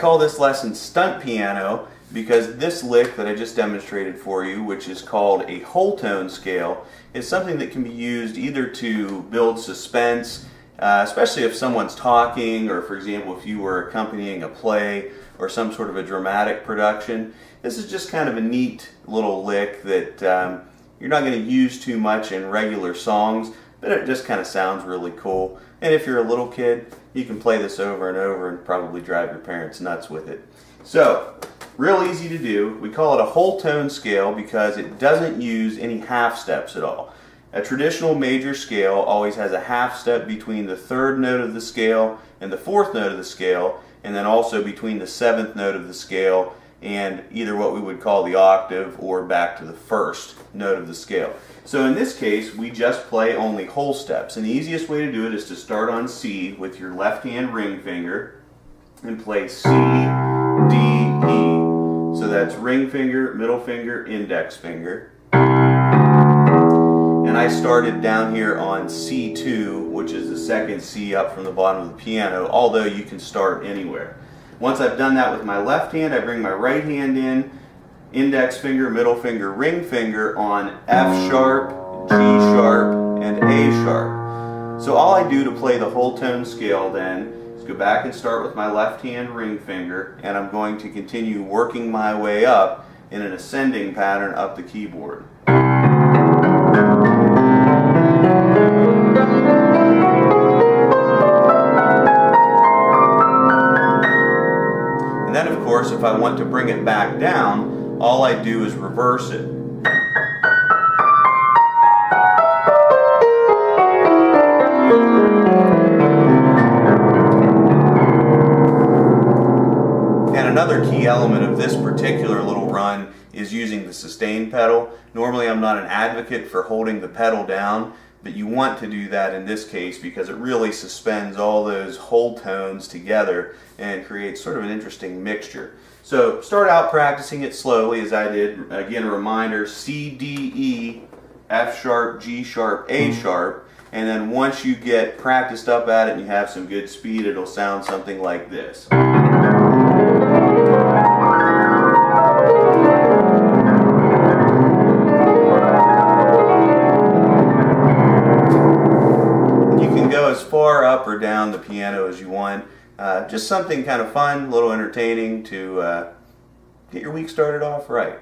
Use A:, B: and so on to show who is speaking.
A: call this lesson Stunt Piano because this lick that I just demonstrated for you, which is called a whole tone scale, is something that can be used either to build suspense, especially if someone's talking, or for example if you were accompanying a play or some sort of a dramatic production. This is just kind of a neat little lick that you're not going to use too much in regular songs, but it just kind of sounds really cool. And if you're a little kid, you can play this over and over and probably drive your parents nuts with it. So, real easy to do. We call it a whole tone scale because it doesn't use any half steps at all. A traditional major scale always has a half step between the third note of the scale and the fourth note of the scale, and then also between the seventh note of the scale and either what we would call the octave or back to the first note of the scale. So in this case, we just play only whole steps. And the easiest way to do it is to start on C with your left hand ring finger and play C, D, E. So that's ring finger, middle finger, index finger. And I started down here on C2, which is the second C up from the bottom of the piano, although you can start anywhere. Once I've done that with my left hand, I bring my right hand in, index finger, middle finger, ring finger on F sharp, G sharp, and A sharp. So all I do to play the whole tone scale then is go back and start with my left hand ring finger, and I'm going to continue working my way up in an ascending pattern up the keyboard. And then of course, if I want to bring it back down, all I do is reverse it. And another key element of this particular little run is using the sustain pedal. Normally I'm not an advocate for holding the pedal down, but you want to do that in this case because it really suspends all those whole tones together and creates sort of an interesting mixture. So start out practicing it slowly as I did. Again, a reminder, C, D, E, F sharp, G sharp, A sharp, and then once you get practiced up at it and you have some good speed, it'll sound something like this. As far up or down the piano as you want. Just something kind of fun, a little entertaining to get your week started off right.